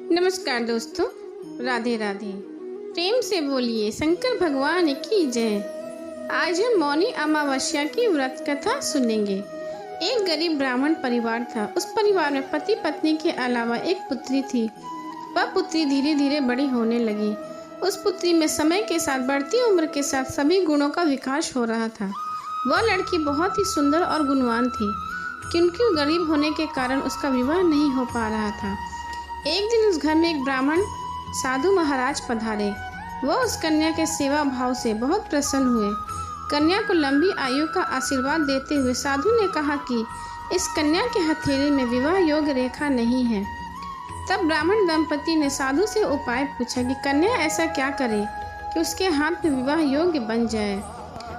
नमस्कार दोस्तों, राधे राधे। प्रेम से बोलिए शंकर भगवान की जय। आज हम मौनी अमावस्या की व्रत कथा सुनेंगे। एक गरीब ब्राह्मण परिवार था। उस परिवार में पति पत्नी के अलावा एक पुत्री थी। वह पुत्री धीरे धीरे बड़ी होने लगी। उस पुत्री में समय के साथ बढ़ती उम्र के साथ सभी गुणों का विकास हो रहा था। वह लड़की बहुत ही सुंदर और गुणवान थी, क्योंकि गरीब होने के कारण उसका विवाह नहीं हो पा रहा था। एक दिन उस घर में एक ब्राह्मण साधु महाराज पधारे। वह उस कन्या के सेवा भाव से बहुत प्रसन्न हुए। कन्या को लंबी आयु का आशीर्वाद देते हुए साधु ने कहा कि इस कन्या के हथेली में विवाह योग्य रेखा नहीं है। तब ब्राह्मण दंपति ने साधु से उपाय पूछा कि कन्या ऐसा क्या करे कि उसके हाथ में विवाह योग्य बन जाए।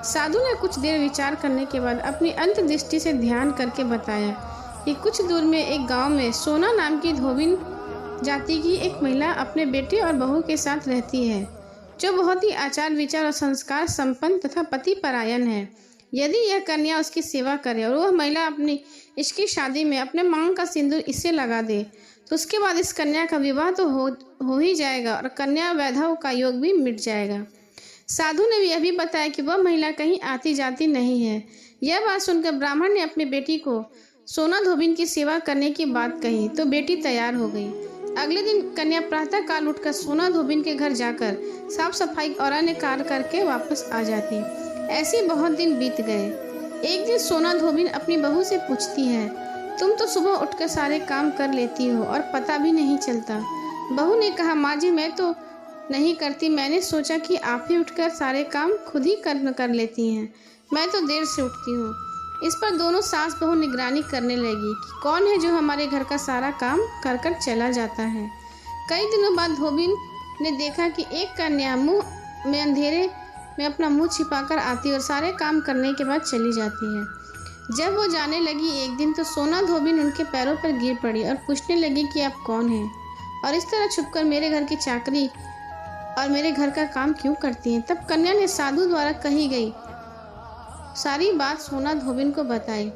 साधु ने कुछ देर विचार करने के बाद अपनी अंतर्दृष्टि से ध्यान करके बताया कि कुछ दूर में एक गांव में सोना नाम की धोबिन जाति की एक महिला अपने बेटे और बहू के साथ रहती है, जो बहुत ही आचार विचार और संस्कार संपन्न तथा पति परायण है। यदि यह कन्या उसकी सेवा करे और वह महिला अपनी इसकी शादी में अपने मांग का सिंदूर इसे लगा दे, तो उसके बाद इस कन्या का विवाह तो हो ही जाएगा और कन्या वैधव का योग भी मिट जाएगा। साधु ने यह भी बताया कि वह महिला कहीं आती जाती नहीं है। यह बात सुनकर ब्राह्मण ने अपनी बेटी को सोना धोबिन की सेवा करने की बात कही तो बेटी तैयार हो गई। अगले दिन कन्या प्रातः काल उठकर सोना धोबिन के घर जाकर साफ सफाई और अन्य कार्य करके वापस आ जाती। ऐसे बहुत दिन बीत गए। एक दिन सोना धोबिन अपनी बहू से पूछती है, तुम तो सुबह उठकर सारे काम कर लेती हो और पता भी नहीं चलता। बहू ने कहा, माँ जी मैं तो नहीं करती, मैंने सोचा कि आप ही उठकर सारे काम खुद ही कर लेती हैं। मैं तो देर से उठती हूँ। इस पर दोनों सास बहू निगरानी करने लगी कि कौन है जो हमारे घर का सारा काम कर कर चला जाता है। कई दिनों बाद धोबिन ने देखा कि एक कन्या मुंह में अंधेरे में अपना मुंह छिपाकर आती और सारे काम करने के बाद चली जाती है। जब वो जाने लगी एक दिन, तो सोना धोबिन उनके पैरों पर गिर पड़ी और पूछने लगी कि आप कौन हैं और इस तरह छुपकर मेरे घर की चाकरी और मेरे घर का काम क्यों करती हैं। तब कन्या ने साधु द्वारा कही गई सारी बात सोना धोबिन को बताई।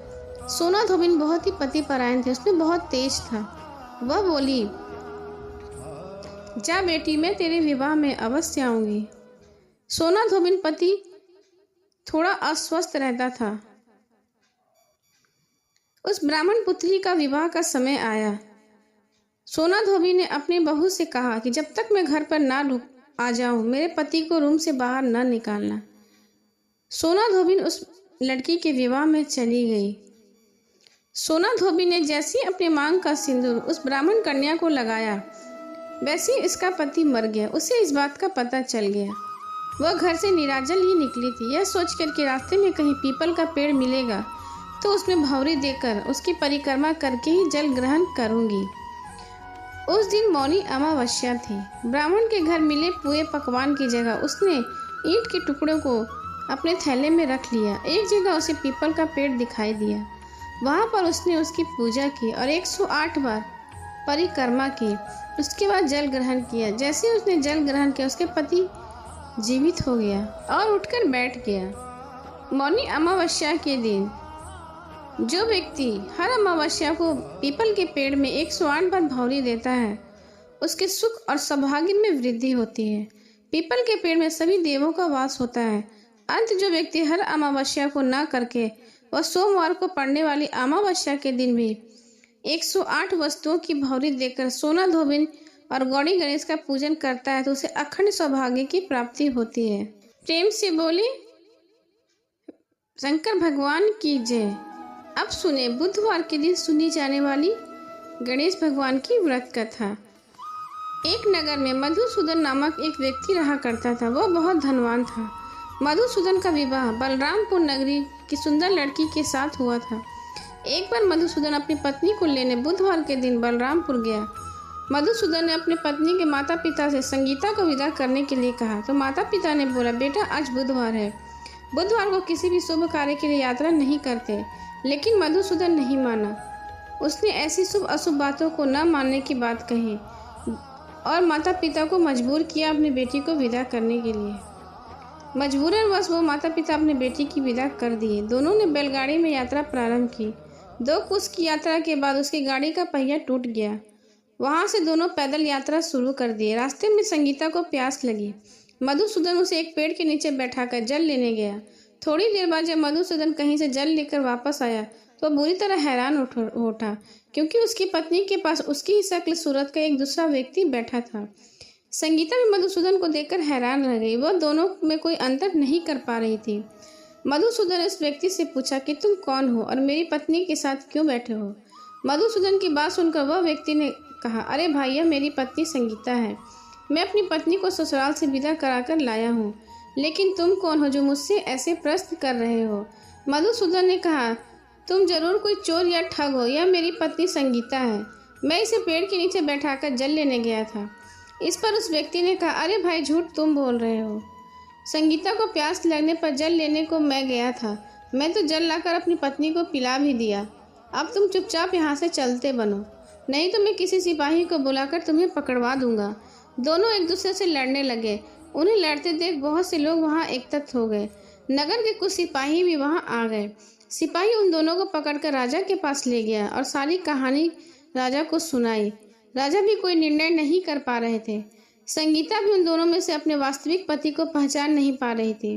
सोना धोबिन बहुत ही पति परायण थे, उसमें बहुत तेज था। वह बोली, जा बेटी, मैं तेरे विवाह में अवश्य आऊंगी। सोना धोबिन पति थोड़ा अस्वस्थ रहता था। उस ब्राह्मण पुत्री का विवाह का समय आया। सोना धोबी ने अपनी बहू से कहा कि जब तक मैं घर पर ना आ जाऊं, मेरे पति को रूम से बाहर न निकालना। सोना धोबिन उस लड़की के विवाह में चली गई। सोना धोबी ने जैसी अपने मांग का सिंदूर उस ब्राह्मण कन्या को लगाया, वैसे इसका पति मर गया। उसे इस बात का पता चल गया। वह घर से निराजल ही निकली थी, यह सोचकर कि रास्ते में कहीं पीपल का पेड़ मिलेगा तो उसमें भौरी देकर उसकी परिक्रमा करके ही जल ग्रहण करूंगी। उस दिन मौनी अमावस्या थी। ब्राह्मण के घर मिले पुए पकवान की जगह उसने ईंट के टुकड़ों को अपने थैले में रख लिया। एक जगह उसे पीपल का पेड़ दिखाई दिया। वहां पर उसने उसकी पूजा की और 108 बार परिक्रमा की। उसके बाद जल ग्रहण किया। जैसे उसने जल ग्रहण किया, उसके पति जीवित हो गया और उठकर बैठ गया। मौनी अमावस्या के दिन जो व्यक्ति हर अमावस्या को पीपल के पेड़ में 108 बार भौरी देता है, उसके सुख और सौभाग्य में वृद्धि होती है। पीपल के पेड़ में सभी देवों का वास होता है। अंत जो व्यक्ति हर अमावस्या को न करके वह सोमवार को पड़ने वाली अमावस्या के दिन भी 108 वस्तुओं की भौरी देकर सोना धोबिन और गौड़ी गणेश का पूजन करता है, तो उसे अखंड सौभाग्य की प्राप्ति होती है। प्रेम से बोले शंकर भगवान की जय। अब सुने बुधवार के दिन सुनी जाने वाली गणेश भगवान की व्रत कथा। एक नगर में मधुसूदन नामक एक व्यक्ति रहा करता था। वह बहुत धनवान था। मधुसूदन का विवाह बलरामपुर नगरी की सुंदर लड़की के साथ हुआ था। एक बार मधुसूदन अपनी पत्नी को लेने बुधवार के दिन बलरामपुर गया। मधुसूदन ने अपनी पत्नी के माता पिता से संगीता को विदा करने के लिए कहा, तो माता पिता ने बोला, बेटा आज बुधवार है, बुधवार को किसी भी शुभ कार्य के लिए यात्रा नहीं करते। लेकिन मधुसूदन नहीं माना। उसने ऐसी शुभ अशुभ बातों को न मानने की बात कही और माता पिता को मजबूर किया अपनी बेटी को विदा करने के लिए। मजबूरनवश वो माता पिता अपनी बेटी की विदा कर दिए। दोनों ने बैलगाड़ी में यात्रा प्रारंभ की। 2 कोस की यात्रा के बाद उसकी गाड़ी का पहिया टूट गया। वहां से दोनों पैदल यात्रा शुरू कर दिए। रास्ते में संगीता को प्यास लगी। मधुसूदन उसे एक पेड़ के नीचे बैठाकर जल लेने गया। थोड़ी देर बाद जब मधुसूदन कहीं से जल लेकर वापस आया तो बुरी तरह हैरान उठा, क्योंकि उसकी पत्नी के पास उसकी ही शक्ल सूरत का एक दूसरा व्यक्ति बैठा था। संगीता भी मधुसूदन को देखकर हैरान रह गई। वह दोनों में कोई अंतर नहीं कर पा रही थी। मधुसूदन ने उस व्यक्ति से पूछा कि तुम कौन हो और मेरी पत्नी के साथ क्यों बैठे हो। मधुसूदन की बात सुनकर वह व्यक्ति ने कहा, अरे भाई, यह मेरी पत्नी संगीता है। मैं अपनी पत्नी को ससुराल से विदा कराकर लाया हूँ, लेकिन तुम कौन हो जो मुझसे ऐसे प्रश्न कर रहे हो। मधुसूदन ने कहा, तुम जरूर कोई चोर या ठग हो। यह मेरी पत्नी संगीता है। मैं इसे पेड़ के नीचे बैठाकर जल लेने गया था। इस पर उस व्यक्ति ने कहा, अरे भाई, झूठ तुम बोल रहे हो। संगीता को प्यास लगने पर जल लेने को मैं गया था। मैं तो जल लाकर अपनी पत्नी को पिला भी दिया। अब तुम चुपचाप यहाँ से चलते बनो, नहीं तो मैं किसी सिपाही को बुलाकर तुम्हें पकड़वा दूंगा। दोनों एक दूसरे से लड़ने लगे। उन्हें लड़ते देख बहुत से लोग वहाँ एकत्रित हो गए। नगर के कुछ सिपाही भी वहाँ आ गए। सिपाही उन दोनों को पकड़कर राजा के पास ले गया और सारी कहानी राजा को सुनाई। राजा भी कोई निर्णय नहीं कर पा रहे थे। संगीता भी उन दोनों में से अपने वास्तविक पति को पहचान नहीं पा रही थी।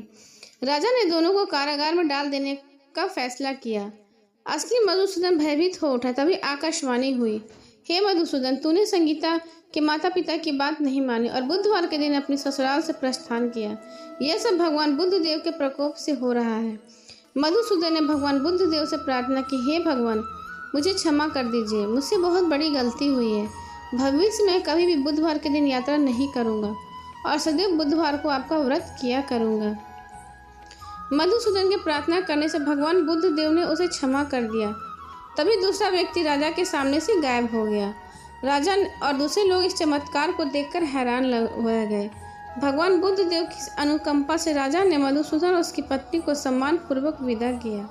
राजा ने दोनों को कारागार में डाल देने का फैसला किया। असली मधुसूदन भयभीत हो उठा। तभी आकाशवाणी हुई, हे मधुसूदन, तूने संगीता के माता पिता की बात नहीं मानी और बुधवार के दिन अपने ससुराल से प्रस्थान किया। यह सब भगवान बुद्ध देव के प्रकोप से हो रहा है। मधुसूदन ने भगवान बुद्ध देव से प्रार्थना की, हे भगवान, मुझे क्षमा कर दीजिए। मुझसे बहुत बड़ी गलती हुई है। भविष्य में कभी भी बुधवार के दिन यात्रा नहीं करूंगा और सदैव बुधवार को आपका व्रत किया करूंगा। मधुसूदन के प्रार्थना करने से भगवान बुद्ध देव ने उसे क्षमा कर दिया। तभी दूसरा व्यक्ति राजा के सामने से गायब हो गया। राजा और दूसरे लोग इस चमत्कार को देखकर हैरान हो गए। भगवान बुद्ध देव की अनुकंपा से राजा ने मधुसूदन और उसकी पत्नी को सम्मान पूर्वक विदा किया।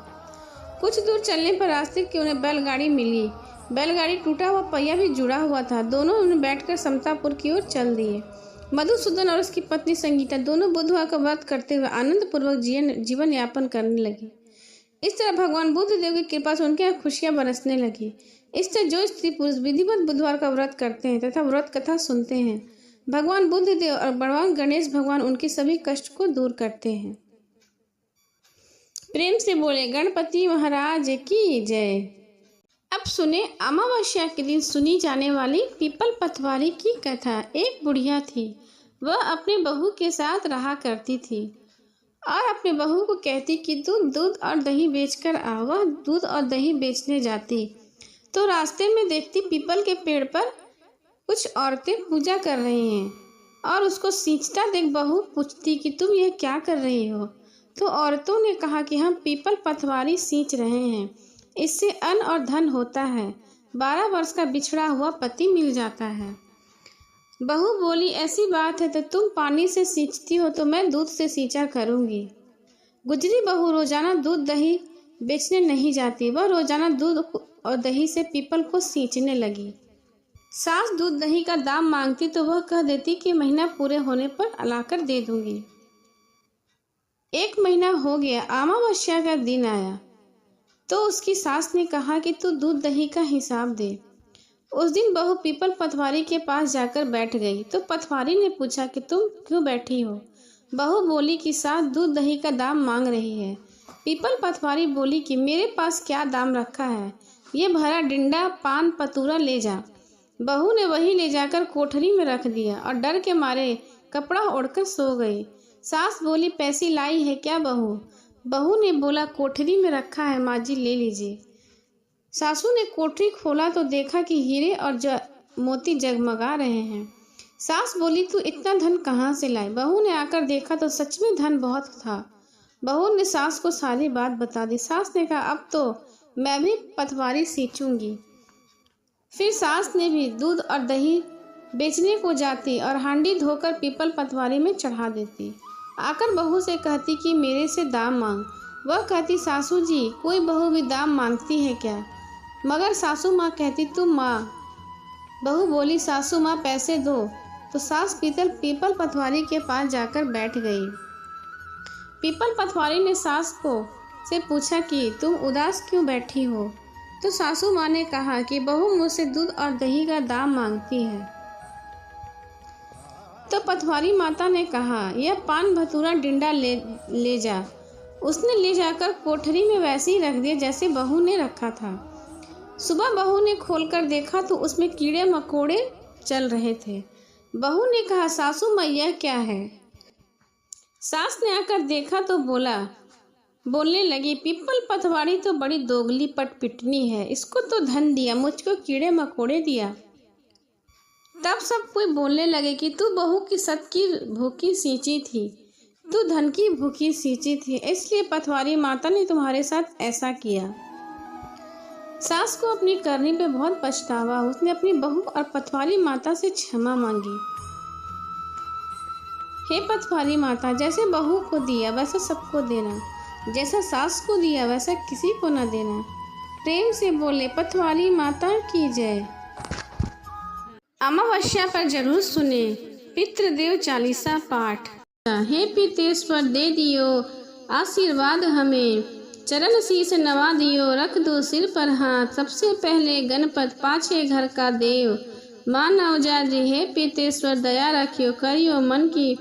कुछ दूर चलने पर रास्ते की उन्हें बैलगाड़ी मिली। बैलगाड़ी टूटा हुआ पहिया भी जुड़ा हुआ था। दोनों उन्हें बैठकर समतापुर की ओर चल दिए। मधुसूदन और उसकी पत्नी संगीता दोनों बुधवार का व्रत करते हुए आनंद पूर्वक जीवन यापन करने लगे। इस तरह भगवान बुद्ध देव की कृपा से उनके यहाँ खुशियां बरसने लगी। इस तरह जो स्त्री पुरुष विधिवत बुधवार का व्रत करते हैं तथा व्रत कथा सुनते हैं, भगवान बुद्ध देव और भगवान गणेश भगवान उनके सभी कष्ट को दूर करते हैं। प्रेम से बोले गणपति महाराज की जय। अब सुने अमावस्या के दिन सुनी जाने वाली पीपल पथवारी की कथा। एक बुढ़िया थी। वह अपने बहू के साथ रहा करती थी और अपने बहू को कहती कि दूध और दही बेचकर आ। वह दूध और दही बेचने जाती तो रास्ते में देखती पीपल के पेड़ पर कुछ औरतें पूजा कर रही हैं और उसको सींचता देख बहू पूछती कि तुम यह क्या कर रही हो। तो औरतों ने कहा कि हम पीपल पथवारी सींच रहे हैं, इससे अन्न और धन होता है। 12 वर्ष का बिछड़ा हुआ पति मिल जाता है। बहू बोली, ऐसी बात है तो तुम पानी से सींचती हो तो मैं दूध से सींचा करूंगी। गुजरी बहू रोजाना दूध दही बेचने नहीं जाती। वह रोजाना दूध और दही से पीपल को सींचने लगी। सास दूध दही का दाम मांगती तो वह कह देती कि महीना पूरे होने पर लाकर दे दूंगी। 1 महीना हो गया। अमावस्या का दिन आया तो उसकी सास ने कहा कि तू दूध दही का हिसाब दे। उस दिन बहू पीपल पथवारी के पास जाकर बैठ गई तो पथवारी ने पूछा कि तुम क्यों बैठी हो। बहू बोली कि सास दूध दही का दाम मांग रही है। पीपल पथवारी बोली कि मेरे पास क्या दाम रखा है, ये भरा डिंडा पान पतूरा ले जा। बहू ने वही ले जाकर कोठरी में रख दिया और डर के मारे कपड़ा ओढ़कर सो गई। सास बोली, पैसे लाई है क्या बहू? बहू ने बोला, कोठरी में रखा है माँ जी, ले लीजिए। सासू ने कोठरी खोला तो देखा कि हीरे और मोती जगमगा रहे हैं। सास बोली, तू इतना धन कहाँ से लाई? बहू ने आकर देखा तो सच में धन बहुत था। बहू ने सास को सारी बात बता दी। सास ने कहा, अब तो मैं भी पथवारी सींचूंगी। फिर सास ने भी दूध और दही बेचने को जाती और हांडी धोकर पीपल पथवारी में चढ़ा देती। आकर बहू से कहती कि मेरे से दाम मांग। वह कहती, सासू जी, कोई बहू भी दाम मांगती है क्या? मगर सासू माँ कहती, तुम माँ। बहू बोली, सासू माँ पैसे दो। तो सास पीपल पथवारी के पास जाकर बैठ गई। पीपल पथवारी ने सास को से पूछा कि तुम उदास क्यों बैठी हो? तो सासू माँ ने कहा कि बहू मुझसे दूध और दही का दाम मांगती है। तो पटवारी माता ने कहा, यह पान भतूरा डिंडा ले जा। उसने ले जाकर कोठरी में वैसे ही रख दिया जैसे बहू ने रखा था। सुबह बहू ने खोलकर देखा तो उसमें कीड़े मकोड़े चल रहे थे। बहू ने कहा, सासू माँ यह क्या है? सास ने आकर देखा तो बोलने लगी, पिप्पल पटवारी तो बड़ी दोगली पटपिटनी है, इसको तो धन दिया, मुझको कीड़े मकोड़े दिया। तब सब कोई बोलने लगे कि तू बहू की सत की भूखी सींची थी, तू धन की भूखी सींची थी, इसलिए पटवारी माता ने तुम्हारे साथ ऐसा किया। सास को अपनी करनी पे बहुत पछतावा। उसने अपनी बहू और पटवारी माता से क्षमा मांगी। हे पटवारी माता, जैसे बहू को दिया वैसा सबको देना, जैसा सास को दिया वैसा किसी को न देना। प्रेम से बोले पटवारी माता की जय। अमावस्या पर जरूर सुने पितृदेव चालीसा पाठ। हे पितेश्वर दे दियो आशीर्वाद हमें, चरण शीश नवा दियो, रख दो सिर पर हाथ। सबसे पहले गणपत पाछे घर का देव, मानव जाजी हे पितेश्वर दया रखियो, करियो मन की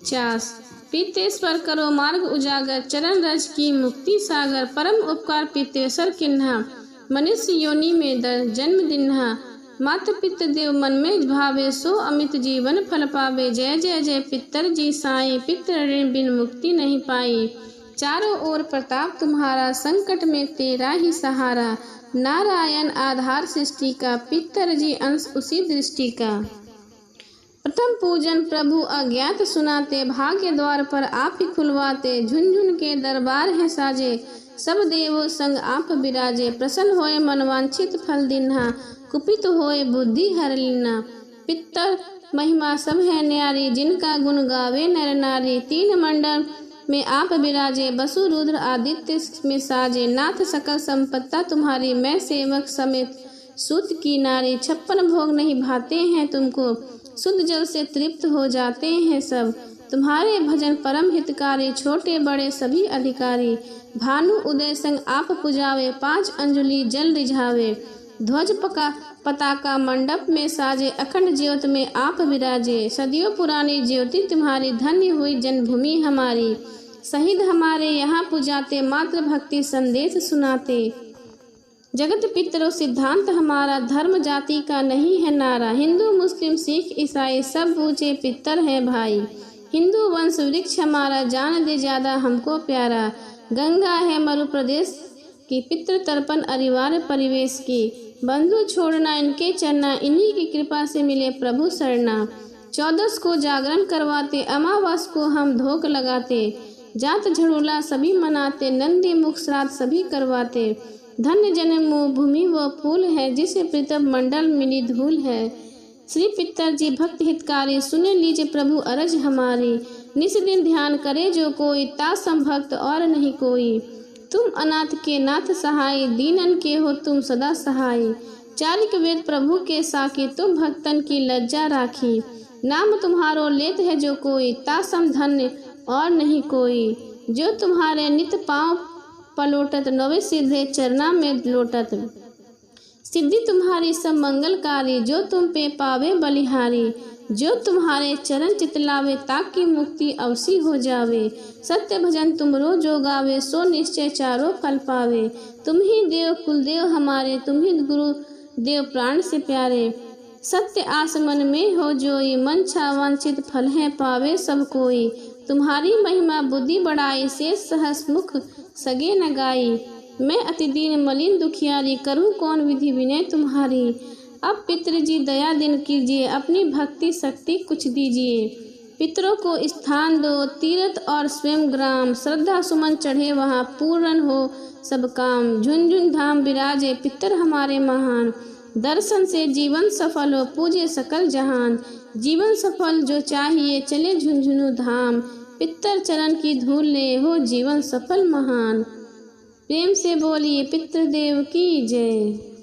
चास। पितेश्वर करो मार्ग उजागर, चरण रज की मुक्ति सागर। परम उपकार पितेश्वर किन्हा, मनुष्य योनि में जन्म दिन्हा। मात पित देव मन में भावे, सो अमित जीवन फल पावे। जय जय जय पितर जी साई, पितृ ऋण बिन मुक्ति नहीं पाई। चारों ओर प्रताप तुम्हारा, संकट में तेरा ही सहारा। नारायण आधार सृष्टि का, पितर जी अंश उसी दृष्टि का। प्रथम पूजन प्रभु अज्ञात सुनाते, भाग्य द्वार पर आप ही खुलवाते। झुनझुन के दरबार है साजे, सब देवों संग आप विराजे। प्रसन्न होए मनवांछित फल दिन्हा, कुपित होए बुद्धि हर लीना। पितर महिमा सब है न्यारी, जिनका गुण गावे नर नारी। तीन मंडल में आप विराजे, वसु रुद्र आदित्य में साजे। नाथ सकल संपत्ता तुम्हारी, मैं सेवक समेत सूत की नारी। 56 भोग नहीं भाते हैं तुमको, शुद्ध जल से तृप्त हो जाते हैं सब। तुम्हारे भजन परम हितकारी, छोटे बड़े सभी अधिकारी। भानु उदय संग आप पुजावे, 5 अंजलि जल रिझावे। ध्वज पताका मंडप में साजे, अखंड ज्योत में आप विराजे। सदियों पुरानी ज्योति तुम्हारी, धन्य हुई जन्मभूमि हमारी। शहीद हमारे यहाँ पुजाते, मातृ भक्ति संदेश सुनाते। जगत पितरों सिद्धांत हमारा, धर्म जाति का नहीं है नारा। हिंदू मुस्लिम सिख ईसाई सब पूछे पितर है भाई। हिंदू वंश वृक्ष हमारा, जान दे ज्यादा हमको प्यारा। गंगा है मरु प्रदेश की, पितृ तर्पण अनिवार्य परिवेश की। बंधु छोड़ना इनके चरना, इन्हीं की कृपा से मिले प्रभु शरणा। 14 को जागरण करवाते, अमावस को हम धोख लगाते। जात झड़ूला सभी मनाते, नंदी मुख श्राद्ध सभी करवाते। धन्य जन्म भूमि वो फूल है, जिसे पृथ्वी मंडल मिली धूल है। श्री पितर जी भक्त हितकारी, सुने लीजिए प्रभु अरज हमारी। निस दिन ध्यान करे जो कोई, तासम भक्त और नहीं कोई। तुम अनाथ के नाथ सहाय, दीनन के हो तुम सदा सहाय। चारिक वेद प्रभु के साकी, तुम भक्तन की लज्जा राखी। नाम तुम्हारो लेत है जो कोई, तासम धन्य और नहीं कोई। जो तुम्हारे नित पाँव पलोटत, नवे सिद्धे चरना में लोटत। सिद्धि तुम्हारी सब मंगलकारी, जो तुम पे पावे बलिहारी। जो तुम्हारे चरण चितलावे, ताकि मुक्ति अवसी हो जावे। सत्य भजन तुम रोज जो गावे, सो निश्चय चारों फल पावे। तुम ही देव कुलदेव हमारे, तुम ही गुरु देव प्राण से प्यारे। सत्य आस मन में हो जोई, मन छा वांछित फल है पावे सब कोई। तुम्हारी महिमा बुद्धि बढ़ाई, शेष सहस मुख सगे न गाई। मैं अति दीन मलिन दुखियारी, करूँ कौन विधि विनय तुम्हारी। अब पितृजी दया दिन कीजिए, अपनी भक्ति शक्ति कुछ दीजिए। पितरों को स्थान दो, तीर्थ और स्वयं ग्राम। श्रद्धा सुमन चढ़े वहाँ, पूर्ण हो सब काम। झुनझुन धाम विराजे, पितर हमारे महान। दर्शन से जीवन सफल हो, पूजे सकल जहान। जीवन सफल जो चाहिए, चले झुनझुनु धाम। पितर चरण की धूल ले, हो जीवन सफल महान। प्रेम से बोलिए पितृदेव की जय।